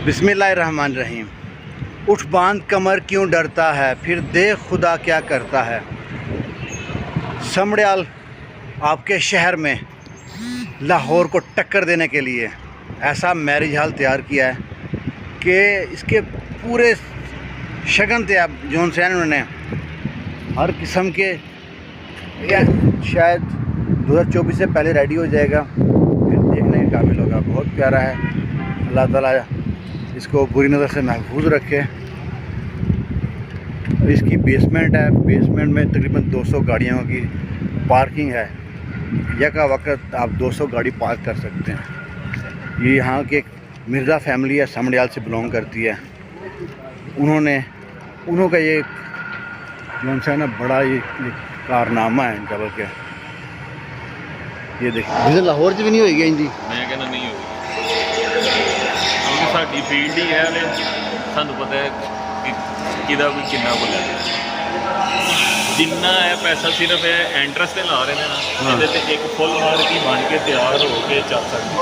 बिस्मिल्लाहिर्रहमानिर्रहीम। उठ बांध कमर क्यों डरता है, फिर देख खुदा क्या करता है। समड़ियाल आपके शहर में लाहौर को टक्कर देने के लिए ऐसा मैरिज हॉल तैयार किया है कि इसके पूरे शगन थे आप जोन से उन्होंने हर किस्म के, शायद 2024 से पहले रेडी हो जाएगा, फिर देखने के काबिल होगा। बहुत प्यारा है, अल्लाह ताला इसको बुरी नज़र से महफूज रखे। इसकी बेसमेंट है, बेसमेंट में तकरीबन 200 गाड़ियों की पार्किंग है। यका वक्त आप 200 गाड़ी पार्क कर सकते हैं। ये यहाँ के मिर्ज़ा फैमिली है, समड़ियाल से बिलोंग करती है। उन्हों का ये जो है ना बड़ा ये कारनामा है इनका। बल्कि ये देखिए लाहौर च भी नहीं होगी जी, मैं कहना नहीं होगी क्योंकि साडी फील्ड ही है, सानू पता है कि किदा कोई किन्ना बोलिया जिन्ना है पैसा सिर्फ एंट्रेंस से ला रहे हैं ना। ये एक फुल मार की बन के तैयार हो के चल सकते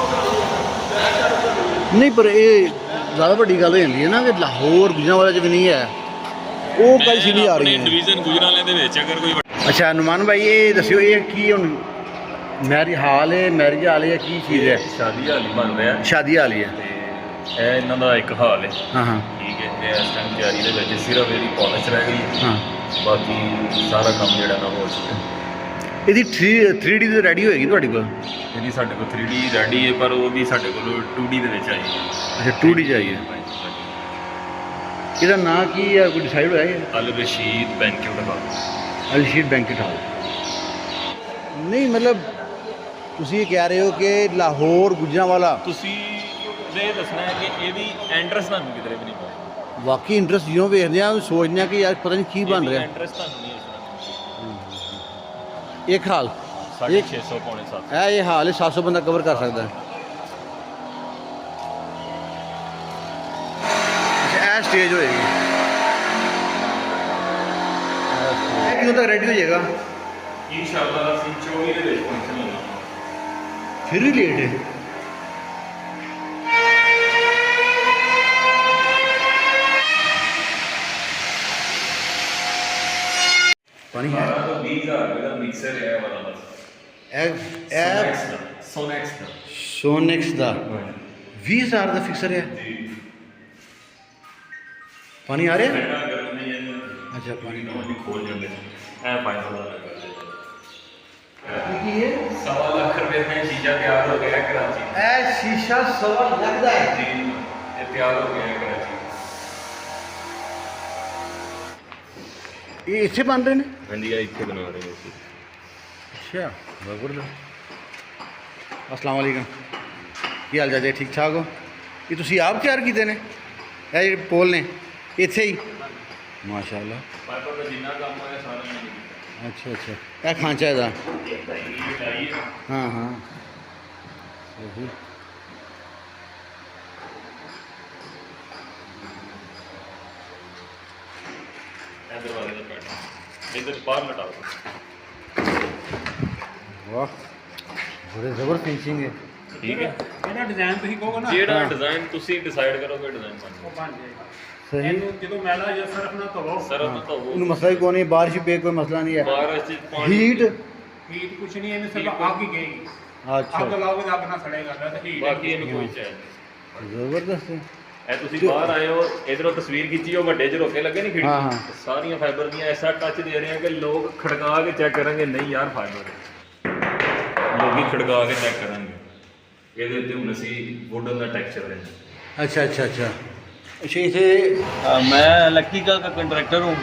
नहीं, पर ये ज़्यादा बड़ी गल हो जाती है ना कि लाहौर गुजरांवाला च भी नहीं है। वो कल सीढ़ी आ रही है डिवीजन गुजरांवाले दे विच अगर कोई। अच्छा नुमान भाई ये दस्यो ये की हुण मैरिज हाल है, मैरिज हाल है की चीज़ है? शादी हाल ही बन रहा है, शादी हाल ही है। ਇਹ ਇਹਨਾਂ ਦਾ ਇੱਕ ਹਾਲ ਹੈ। हाँ हाँ ठीक है, ਤੇ ਇਸ ਟਾਈਮ ਤਿਆਰੀ ਦੇ ਵਿੱਚ ਸਿਰਫ ਇਹਦੀ ਪਾਲਿਸ਼ ਰਹਿ ਗਈ, हाँ। ਬਾਕੀ ਸਾਰਾ ਕੰਮ ਜਿਹੜਾ ਨਾ ਹੋ ਚੁੱਕਾ। ਇਹਦੀ 3D ਤੇ ਰੈਡੀ ਹੋਏਗੀ ਤੁਹਾਡੇ ਕੋਲ? ਇਹਦੀ ਸਾਡੇ ਕੋਲ 3D ਰੈਡੀ ਹੈ, ਪਰ ਉਹ ਵੀ ਸਾਡੇ ਕੋਲ 2D ਦੇ ਵਿੱਚ ਆਈ ਹੈ। ਅੱਛਾ 2D चाहिए। ਇਹਦਾ ਨਾਂ ਕੀ ਹੈ, ਕੋਈ ਡਿਸਾਈਡ ਹੋਇਆ ਹੈ? ਅਲ ਰਸ਼ੀਦ ਬੈਂਕਟ ਹਾਲ। ਅਲ ਰਸ਼ੀਦ ਬੈਂਕਟ ਹਾਲ। ਨਹੀਂ ਮਤਲਬ ਤੁਸੀਂ ਇਹ ਕਹਿ ਰਹੇ ਹੋ ਕਿ ਲਾਹੌਰ ਗੁਜਰਾਂਵਾਲਾ ਤੁਸੀਂ ਇਹ ਦੱਸਣਾ ਹੈ ਕਿ ਇਹਦੀ ਐਂਟਰੈਂਸ ਤੁਹਾਨੂੰ ਕਿਧਰੇ ਵੀ ਨਹੀਂ ਪਤਾ। ਵਾਕਈ ਇੰਟਰਸਟ ਜਿਉਂ ਵੇਖਦੇ ਆ ਸੋਚਦੇ ਆ ਕਿ ਯਾਰ ਪਤਾ ਨਹੀਂ ਕੀ ਬਣ ਰਿਹਾ। ਐਂਟਰੈਂਸ ਤੁਹਾਨੂੰ ਨਹੀਂ ਇਸ ਇੱਕ ਹਾਲ 650 ਪੌਣੇ 7 ਹੈ, ਇਹ ਹਾਲ 700 ਬੰਦਾ ਕਵਰ ਕਰ ਸਕਦਾ ਹੈ। ਇਹ ਸਟੇਜ ਹੋਏਗੀ, ਇਹ ਕਿਦੋਂ ਤੱਕ ਰੈਡੀ ਹੋ ਜਾਏਗਾ? ਇਨਸ਼ਾਅੱਲਾ ਅਸੀਂ 24 ਦੇ ਵਿੱਚ ਪਹੁੰਚਣ ਲੱਗੇ। ਫਿਰ ਵੀ ਲੇਟ ਹੈ। पानी है 20,000 रुपये का मिक्सर है वाला बस। सोनेक्स का सोनेक्स का 20,000 का फिक्सर है। पानी आ रहा है? अच्छा पानी खोल जाते हैं फायदा ये 1.25 लाख रुपए में शीशा तैयार हो गया कराची। ए शीशा 1.25 लाख का है जी, ये तैयार हो गया कराची। ये इतने बन रहे हैं? हाँ जी, इतने बना रहे हैं। अच्छा जबरदस्त। अस्सलाम वालेकुम, की हाल चाल? ठीक ठाक हो? ये तुसी आप तैयार कीते ने ये पोल ने इत्थे ही? माशाअल्लाह। पाइपर का जिन्ना काम है सारा मैंने किया। अच्छा अच्छा, यह खांचा है? हाँ हाँ सही। इधर बाहर लटाओ। वाह बड़े जबरदस्त फिनिशिंग है। ठीक है, ਇਹਦਾ ਡਿਜ਼ਾਈਨ ਤੁਸੀਂ ਕਹੋਗੇ ਨਾ ਜਿਹੜਾ ਡਿਜ਼ਾਈਨ ਤੁਸੀਂ ਡਿਸਾਈਡ ਕਰੋਗੇ ਡਿਜ਼ਾਈਨ ਉਹ ਬਣ ਬਣ ਜਾਏਗਾ। सही। ਇਹਨੂੰ ਜਦੋਂ ਮੈਲਾ ਜਾਂ ਸਰਫ ਨਾਲ ਧੋਵੋ, सरफ तो वो इन्हें मसला ही कौन है, बारिश पे कोई मसला नहीं है। बारिश पानी हीट ਹੀਟ ਕੁਛ ਨਹੀਂ, ਇਹਨੂੰ ਸਿਰਫ ਅੱਗ ਹੀ ਗਏਗੀ। अच्छा ਅੱਗ ਲਾਓਗੇ ਤਾਂ ਅੱਗ ਨਾਲ ਸੜੇਗਾ ਨਾ, ਤੇ ਹੀਟ ਬਾਕੀ ਇਹਨੂੰ ਕੋਈ ਚਾਹੀਦਾ। जबरदस्त है। ਇਹ ਤੁਸੀਂ ਬਾਹਰ ਆਏ ਹੋ, ਇਧਰੋਂ ਤਸਵੀਰ ਖਿੱਚੀ ਹੋ, ਵੱਡੇ ਝਰੋਕੇ ਲੱਗੇ ਨਹੀਂ ਹਾਂ, ਖਿੜਕੀ, ਹਾਂ। ਸਾਰੀਆਂ ਫਾਈਬਰ ਦੀਆਂ ਐਸਾ ਟੱਚ ਦੇ ਰਹੇ ਆ ਕਿ ਲੋਕ ਖੜਕਾ ਕੇ ਚੈੱਕ ਕਰਾਂਗੇ, ਨਹੀਂ ਯਾਰ ਫਾਈਬਰ ਹੈ। ਲੋਕੀ ਖੜਕਾ ਕੇ ਚੈੱਕ ਕਰਾਂਗੇ। ਇਹਦੇ ਉੱਤੇ ਹੁਣ ਅਸੀਂ ਵੁਡਨ ਦਾ ਟੈਕਸਚਰ ਹੈ। अच्छा अच्छा अच्छा अच्छा। इसे मैं इलेक्ट्रिकल का कंट्रैक्टर हूँ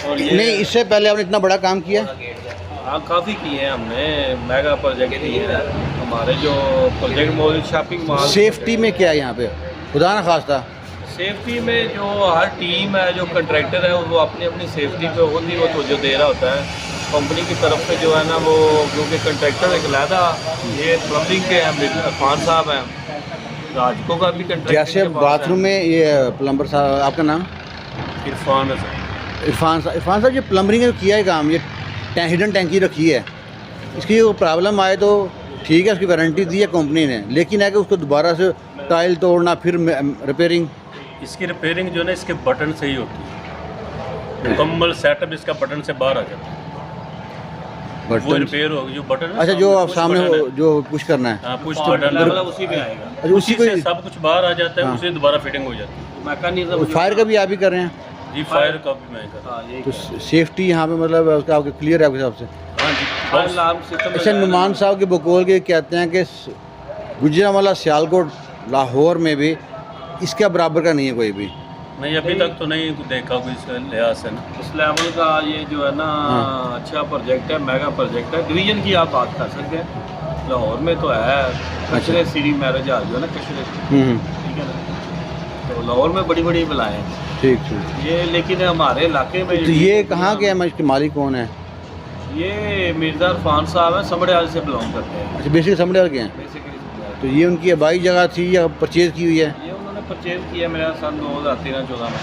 और ये नहीं, इससे पहले आपने इतना बड़ा काम किया? हाँ काफ़ी किए हैं हमने, मेगा प्रोजेक्ट किए हैं हमारे जो project mall shopping mall. Safety में क्या है यहाँ पे, खुदा ना खास्ता? सेफ्टी में जो हर टीम है, जो कंट्रैक्टर है वो अपनी अपनी सेफ्टी पे होती है, वो तो जो दे रहा होता है कंपनी की तरफ से जो है ना, वो क्योंकि कंट्रैक्टर एक अलहदा, ये प्लम्बिंग के हैं इरफान साहब हैं, राजको का भी कंट्रैक्टर। जैसे बाथरूम में ये प्लम्बर साहब, आपका नाम? इरफान इरफान साहब ये प्लम्बरिंग का किया है काम, ये हिडन टैंकी रखी है, इसकी प्रॉब्लम आए तो ठीक है, उसकी वारंटी दी है कंपनी ने, लेकिन है कि उसको दोबारा से टाइल तोड़ना फिर रिपेयरिंग। इसकी रिपेयरिंग जो है ना इसके बटन से ही होती है, मुकम्मल सेटअप इसका बटन से बाहर आ जाता है। वो बटन रिपेयर होगी जो बटन है, अच्छा जो आप push सामने button है। जो पुश करना है। हाँ, पुश बटन वाला उसी में आएगा, अच्छा, उसी को से ही- सब कुछ बाहर आ जाता है, हाँ। उसे दोबारा फिटिंग हो जाती है। मैकेनिज्म फायर का भी आप ही कर रहे हैं? जी, फायर का भी मैं कर। हाँ, यही तो सेफ्टी यहाँ पे मतलब उसका आपके क्लियर है आपके हिसाब से? हाँ जी, फायर अलार्म सिस्टम। अच्छा नुमान साहब के बकौल के कहते हैं कि गुजरांवाला सियालकोट लाहौर में भी इसके बराबर का नहीं है कोई भी। नहीं, अभी तक तो नहीं देखा कोई इस लिहाज से ना। इस लेवल का ये जो है ना अच्छा प्रोजेक्ट है, मेगा प्रोजेक्ट है। डिवीजन की आप बात कर सकते हैं, लाहौर में तो है कचरे सीरी मैरिज हाल जो है ना कचरे, ठीक है ना, तो लाहौर में बड़ी बड़ी बलाएँ हैं ठीक ठीक। ये, लेकिन हमारे इलाके में तो ये कहाँ के हैं, इसके मालिक कौन है? ये मिर्जा इरफान साहब हैं, समड़ियाल से बिलोंग करते हैं अच्छा बेसिकली समड़ियाल के हैं। बेसिकली। तो ये उनकी आबाई जगह थी या परचेज की हुई है? ये उन्होंने परचेज किया मेरा सन 2013-14 में।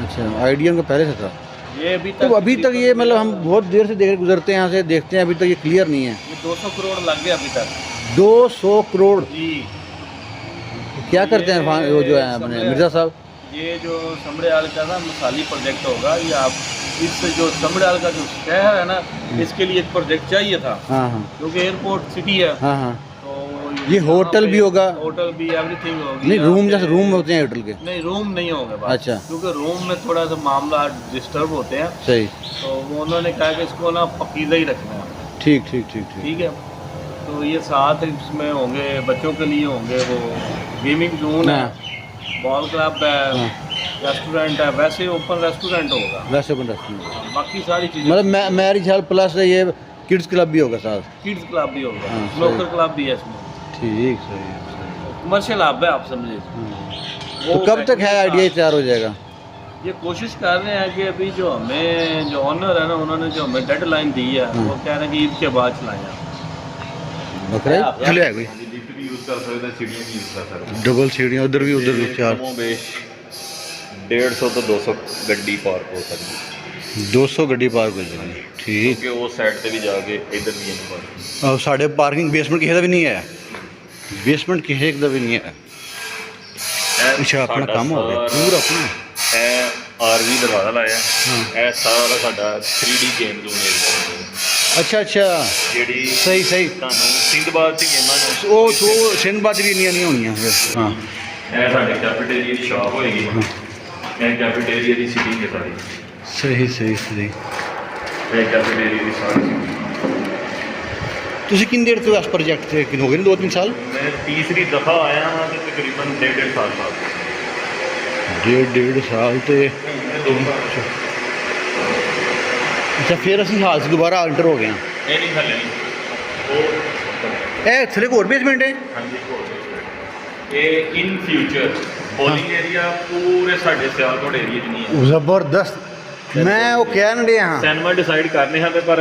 अच्छा आइडिया उनका पहले से था। ये अभी तो अभी तक ये मतलब हम बहुत देर से देख गुजरते हैं यहाँ से, देखते हैं अभी तक ये क्लियर नहीं है। ये 200 करोड़ लग गया अभी तक 200 करोड़ जी। क्या करते हैं इरफान वो जो है अपने मिर्ज़ा साहब? ये जो समड़ियाल का ना मिसाली प्रोजेक्ट होगा, ये आप इस जो समड़ियाल का जो शहर है ना, इसके लिए एक प्रोजेक्ट चाहिए था हाँ हाँ क्योंकि एयरपोर्ट सिटी है। हाँ हाँ। तो ये यहाँ होटल पे भी होगा? होटल भी, एवरीथिंग होगी। नहीं यहाँ रूम पे- जैसे रूम होते हैं होटल के? नहीं, रूम नहीं होंगे बस। अच्छा। क्योंकि रूम में थोड़ा सा मामला डिस्टर्ब होते हैं, सही तो वो उन्होंने कहा कि इसको ना पकीज़ा ही रखना है। ठीक ठीक ठीक ठीक। ठीक है, तो ये साथ इसमें होंगे, बच्चों के लिए होंगे वो गेमिंग जोन है, बॉल क्लब है, रेस्टोरेंट है, वैसे ओपन रेस्टोरेंट होगा, वैसे बन रखते बाकी सारी चीज़ें। मतलब मैरिज हॉल प्लस ये किड्स क्लब भी होगा साथ? किड्स क्लब भी होगा, हाँ, स्नोकर सही। क्लब भी है इसमें, ठीक सही। कमर्शियल हब है आप समझिए। तो कब तक है आइडिया तैयार हो जाएगा? ये कोशिश कर रहे हैं कि अभी जो हमें जो ऑनर है ना, उन्होंने जो हमें डेडलाइन दी है, वो कह रहे हैं कि ईद के बाद चलाएं। बकरा चले आ गई लिफ्ट भी यूज़ कर सकते हैं, सीढ़ियाँ भी यूज़ कर सकते हैं। डबल सीढ़ियाँ उधर भी चार। कमो बेश 150 तो 200 गड्डी पार्क हो सकती है, 200 गड्डी पार्क हो जाएगी। ठीक। क्योंकि वो साइड से भी जाके इधर भी है पार्क। और साढ़े पार्किंग बेसमेंट किसी का भी नहीं है? बेसमेंट किसी का भी नहीं है? अच्छा अपना काम हो गया पूरा अपना। आरवी दरवाजा लाया है सारा साਡਾ 3D गेम जोन एरिया अच्छा अच्छा ਜਿਹੜੀ सही सही। ਤੁਹਾਨੂੰ ਸਿੰਧਬਾਦ ਚ ਗੇਮਾਂ ਨੂੰ ਉਹ ਸਿੰਧਬਾਦ ਵੀ ਇੰਨੀਆਂ ਹੋਣੀਆਂ ਫਿਰ। ਹਾਂ ਇਹ ਸਾਡੇ ਕੈਫੇਟੇਰੀਆ ਦੀ ਸ਼ਾਪ ਹੋਏਗੀ, ਇਹ ਕੈਫੇਟੇਰੀਆ ਦੀ ਸੀਟਿੰਗ ਹੈ ਸਾਰੀ, ਸਹੀ ਸਹੀ ਸਹੀ। ਇਹ ਕੈਫੇਟੇਰੀਆ ਦੀ ਸਾਰੀ। ਤੁਸੀਂ ਕਿੰਨੀ ਦੇਰ ਤੋਂ ਇਸ ਪ੍ਰੋਜੈਕਟ ਤੇ ਹੋ ਗਏ ਨੇ 2-3 ਸਾਲ? ਮੈਂ ਤੀਸਰੀ ਦਫਾ ਆਇਆ ਹਾਂ ਤੇ ਤਕਰੀਬਨ 1.5 ਸਾਲ ਬਾਅਦ। डेढ़ साल तो अच्छा फिर ਅਸੀਂ ਹਾਲ ਸੇ ਦੁਬਾਰਾ ਐਂਟਰ ਹੋ ਗਏ ਹਾਂ। ਇਹ ਨਹੀਂ ਥੱਲੇ ਨਹੀਂ ਉਹ ਇਹ ਥੱਲੇ ਹੋਰ ਬੇਸਮੈਂਟ ਹੈ? ਹਾਂਜੀ ਹੋਰ ਇਹ ਇਨ ਫਿਊਚਰ ਬੋਲਿੰਗ ਏਰੀਆ ਪੂਰੇ ਸਾਡੇ ਸਿਆਲਕੋਟ ਏਰੀਆ 'ਚ ਨਹੀਂ ਹੈ। ਜ਼ਬਰਦਸਤ। ਮੈਂ ਉਹ ਕਹਿਣ ਡਿਆ ਹਾਂ ਸੈਨਮਾ ਡਿਸਾਈਡ ਕਰਨੇ ਹਾਂ ਤੇ ਪਰ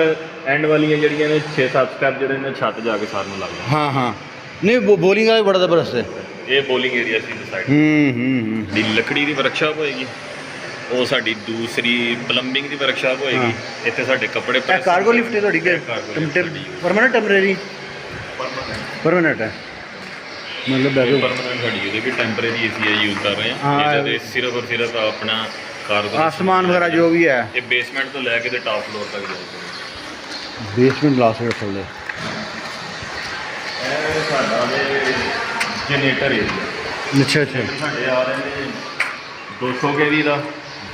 ਐਂਡ ਵਾਲੀਆਂ ਜਿਹੜੀਆਂ ਨੇ 6-7 ਸਟੈਪ ਜਿਹੜੇ ਨੇ ਛੱਤ ਜਾ ਕੇ ਸਾਰ ਨੂੰ ਲੱਗਦਾ। हाँ हाँ नहीं वो बॉलिंग वाला भी बड़ा ज़बरदस्त है। ਇਹ ਬੋਲਿੰਗ ਏਰੀਆ ਸੀ ਡਿਸਾਈਡ ਦੀ ਲੱਕੜੀ ਦੀ ਵਰਕਸ਼ਾਪ ਹੋਏਗੀ, ਉਹ ਸਾਡੀ ਦੂਸਰੀ ਪਲੰਬਿੰਗ ਦੀ ਵਰਕਸ਼ਾਪ ਹੋਏਗੀ, ਇੱਥੇ ਸਾਡੇ ਕੱਪੜੇ ਇਹ ਕਾਰਗੋ ਲਿਫਟ ਹੈ ਤੁਹਾਡੀ ਕਿ ਪਰਮਾਨੈਂਟ ਟੈਂਪਰੇਰੀ? ਪਰਮਾਨੈਂਟ ਹੈ मतलब बैग ਪਰਮਾਨੈਂਟ ਸਾਡੀ ਉਹਦੇ ਵੀ ਟੈਂਪਰੇਰੀ ਏਸੀ ਯੂਜ਼ ਕਰ ਰਹੇ ਹਾਂ। ਹਾਂ। ਇਹਦੇ ਸਿਰਫ ਔਰ ਸਿਰਫ ਆਪਣਾ ਕਾਰਗੋ आसमान वगैरह जो भी है ਇਹ ਬੇਸਮੈਂਟ ਤੋਂ ਲੈ ਕੇ ਤੇ ਟਾਪ ਫਲੋਰ ਤੱਕ ਜਾਊਗਾ। बेसमेंट लास्ट से थल्ले ਇਹ ਸਾਡਾ ਜਨਰੇਟਰ ਏਰੀਆ अच्छा अच्छा ਸਾਡੇ ਆ ਰਹੇ ਨੇ 200 kV ਦਾ,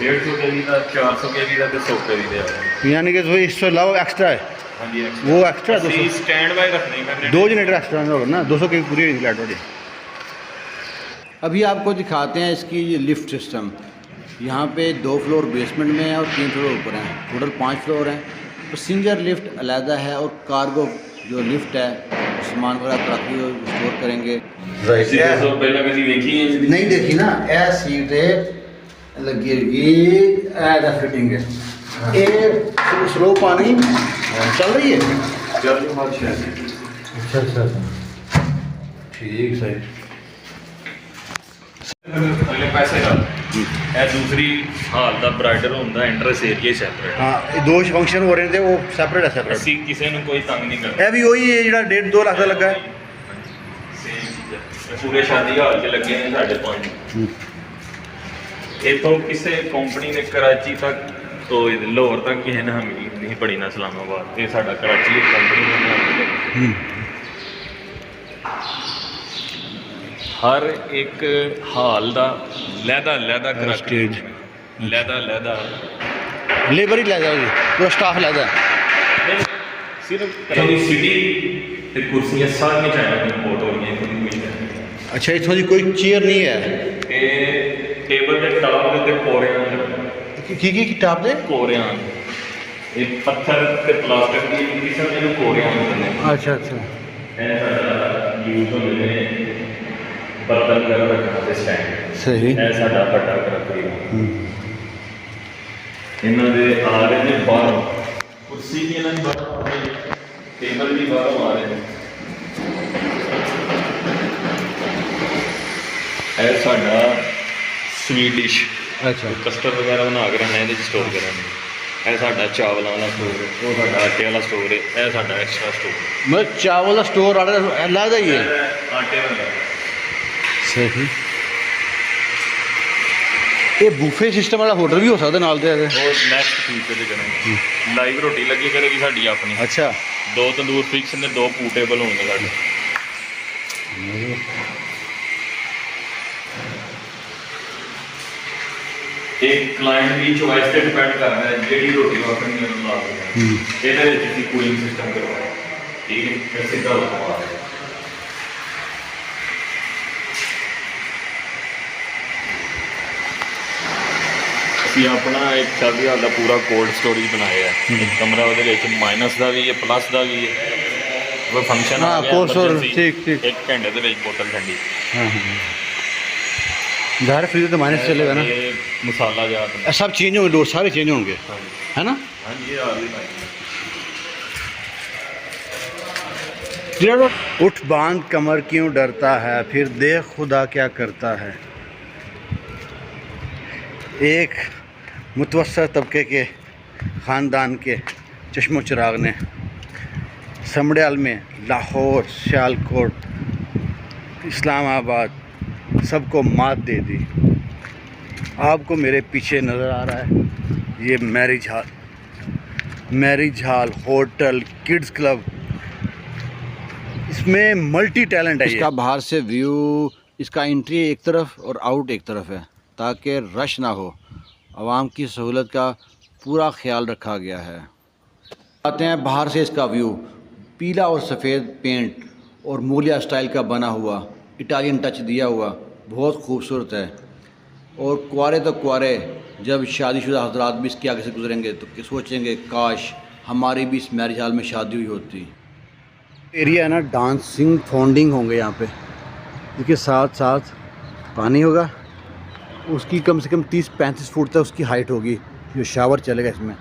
150 kV ਦਾ, 400 kV ਦਾ ਤੇ 100 kV ਦੇ ਆ ਰਹੇ ਨੇ। यानी कि इससे अलावा एक्स्ट्रा है ਹਾਂਜੀ वो एक्स्ट्रा ਅਸੀਂ स्टैंड बाय रखने का 2 जनरेटर एक्स्ट्रा होगा ना 200 की पूरी लाइट वाली। अभी आपको दिखाते हैं इसकी ये लिफ्ट सिस्टम। यहाँ पे 2 फ्लोर बेसमेंट में है और 3 फ्लोर ऊपर हैं, टोटल 5 फ्लोर हैं। पैसेंजर लिफ्ट अलहदा है और कार्गो जो लिफ्ट है सामान वगैरह रख के स्टोर करेंगे। ਤੁਸੀਂ ਦੱਸੋ ਪਹਿਲਾਂ ਕਦੀ ਵੇਖੀ ਹੈ ਜੀ? नहीं देखी ना ए सीट लगेगी ऐसा फिटिंग है ये स्लो पानी चल रही है। ਚੱਲ ਜੀ ਮਾਰ ਸ਼ਾਇਦ अच्छा अच्छा ठीक सही। ਅਗਲੇ ਪੈਸੇ ਦਾ ਇਹ ਦੂਸਰੀ ਹਾਲ ਦਾ ਬ੍ਰਾਈਡਰ ਹੁੰਦਾ, ਐਂਟਰੈਂਸ ਏਰੀਆ ਸੈਪਰੇਟ। हाँ ये 2 फंक्शन हो रहे थे वो सेपरेट है सेपरेट। ਅਸੀਂ ਕਿਸੇ ਨੂੰ ਕੋਈ ਤੰਗ ਨਹੀਂ ਕਰਦਾ। ਇਹ ਵੀ ਉਹੀ ਹੈ ਜਿਹੜਾ 1.5-2 ਲੱਖ ਦਾ ਲੱਗਾ ਹੈ। ਸੇਮ ਚੀਜ਼ ਹੈ। पूरे शादी हाल 'ਚ ਲੱਗੇ ਨੇ ਸਾਡੇ ਪੰਜ। ਇੱਥੋਂ ਕਿਸੇ ਕੰਪਨੀ ਨੇ कराची तक तो लाहौर तक ਕਿਸੇ ਨੇ ਹਮੀ ਨਹੀਂ ਪੜੀ ਨਾ इस्लामाबाद। ਇਹ ਸਾਡਾ कराची ਦੀ ਕੰਪਨੀ ਨੇ हर एक हाल ਦਾ लहदा करा स्टेज लहदा लेबर ही लैदा जी, पूरा स्टाफ लैदा। सिर्फ कहीं सिटी ते कुर्सियां सारी चाइना की इंपोर्ट हो रही हैं, कोई नहीं। अच्छा, इत्थों की कोई चेयर नहीं है? ये टेबल के टॉप ते कोरियां की टॉप दे कोरियां, ये पत्थर ते प्लास्टिक की किस्म दे कोरियां होंदे ने। अच्छा अच्छा, ऐसा यूज होंदे ने बर्तन वगैरह रखने के स्टैंड। सही। ऐसा बड़ा करकरी इन्हों दे आ रहे हैं बाहर, कुर्सी भी इन्होंने बाहर आ रही है, टेबल भी बाहर आ रहे हैं। ਇਹ ਸਾਡਾ स्वीट डिश, अच्छा कस्टर्ड वगैरह बना के रखना है स्टोर करांगे। ਇਹ ਸਾਡਾ ਚਾਵਲਾਂ ਵਾਲਾ स्टोर है, वो साਡਾ आटे वाला स्टोर है, ਇਹ ਸਾਡਾ एक्स्ट्रा स्टोर। मतलब चावल का स्टोर अलग ही है? आटे वाला सही। ये बूफे सिस्टम वाला होटल भी हो सकता नाल दे? वो नेक्स्ट फ्यूचर ते करेंगे। लाइव रोटी लगी करेगी साडी अपनी। अच्छा, 2 तंदूर फिक्स ने, 2 पूटेबल होंगे साडे। एक क्लाइंट की चॉइस पे डिपेंड करता है जेडी रोटी वाकई में ला देना। ਇਹਦੇ ਵਿੱਚ ਅਸੀਂ ਕੂਲਿੰਗ ਸਿਸਟਮ ਕਰਵਾਇਆ, ठीक है, फिर सीधा होता है। ਅਸੀਂ ਆਪਣਾ ਇੱਕ ਸ਼ਾਦੀ ਹਾਲ ਦਾ ਪੂਰਾ ਕੋਲਡ ਸਟੋਰੇਜ ਬਣਾਇਆ ਹੈ। ਇੱਕ ਕਮਰਾ ਉਹਦੇ ਵਿੱਚ ਮਾਈਨਸ ਦਾ ਵੀ ਹੈ, ਪਲੱਸ ਦਾ ਵੀ ਹੈ। ਕੋਈ ਫੰਕਸ਼ਨ ਆ ਗਿਆ ਕੋਲਡ ਸਟੋਰ, ठीक ठीक। ਇੱਕ ਘੰਟੇ ਦੇ ਵਿੱਚ ਬੋਤਲ ਠੰਡੀ। हाँ हाँ, घर फ्रीज तो माइनस चलेगा ना? ये मसाला जात सब चेंज होंगे, डोर सारे चेंज होंगे, है ना? हाँ जी, ये आ गई भाई। उठ बांध कमर क्यों डरता है, फिर देख खुदा क्या करता है। एक मुतवस्सत तबके के ख़ानदान के चश्मो चिराग ने समड़ियाल में लाहौर, सियालकोट, इस्लामाबाद सबको मात दे दी। आपको मेरे पीछे नज़र आ रहा है ये marriage hall, hotel, kids club, इसमें मल्टी टैलेंट है। इसका बाहर से व्यू, इसका एंट्री एक तरफ और आउट एक तरफ है ताकि रश ना हो। आवाम की सहूलत का पूरा ख्याल रखा गया है। आते हैं बाहर से इसका व्यू, पीला और सफ़ेद पेंट और मूलिया स्टाइल का बना हुआ, इटालियन टच दिया हुआ, बहुत खूबसूरत है। और कुआरे तो कुआरे जब शादीशुदा हजरात भी इसके आगे से गुजरेंगे तो सोचेंगे काश हमारी भी इस मैरिज हॉल में शादी हुई होती। एरिया है ना, डांसिंग फाउंडिंग होंगे यहाँ पे, इसके साथ साथ पानी होगा, उसकी कम से कम 30-35 फुट तक उसकी हाइट होगी, जो शावर चलेगा इसमें,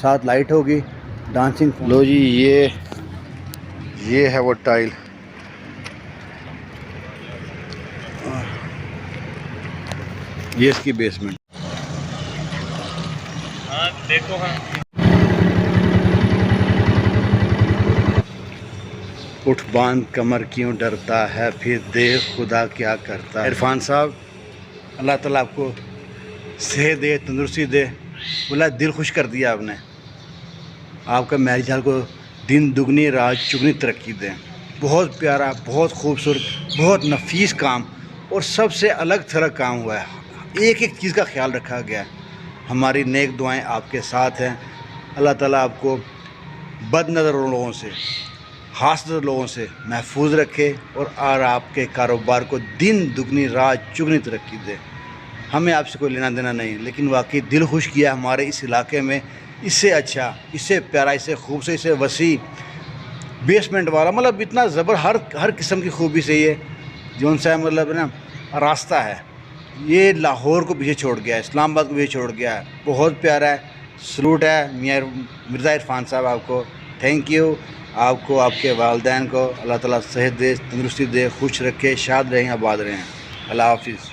साथ लाइट होगी, डांसिंग। लो जी, ये है वो टाइल, ये इसकी बेसमेंट। हाँ देखो, हाँ उठ बांध कमर क्यों डरता है, फिर देख खुदा क्या करता है। इरफान साहब, अल्लाह ताला आपको सेहत दे, तंदुरुस्ती दे, बोला दिल खुश कर दिया आपने। आपका मैरिज हॉल को दिन दुगनी रात चुगनी तरक्की दें। बहुत प्यारा, बहुत खूबसूरत, बहुत नफीस काम और सबसे अलग थलग काम हुआ है। एक एक चीज़ का ख्याल रखा गया है। हमारी नेक दुआएं आपके साथ हैं। अल्लाह ताला आपको बदनज़र लोगों से, हासद लोगों से महफूज रखे और आपके कारोबार को दिन दुगनी रात चुगनी तरक्की दे। हमें आपसे कोई लेना देना नहीं, लेकिन वाकई दिल खुश किया हमारे इस इलाके में। इससे अच्छा, इससे प्यारा, इससे खूबसूरत, इससे वसी बेसमेंट वाला, मतलब इतना ज़बर हर किस्म की खूबी से ये जौन सा मतलब ना रास्ता है, ये लाहौर को पीछे छोड़ गया है, इस्लामाबाद को पीछे छोड़ गया है। बहुत प्यारा है, सलूट है मियाँ मिर्ज़ा इरफान साहब, आपको थैंक यू। आपको, आपके वालिदैन को अल्लाह ताला सेहत दे, तंदुरुस्ती दे, खुश रखे, शाद रहें, आबाद रहें। अल्लाह हाफिज़।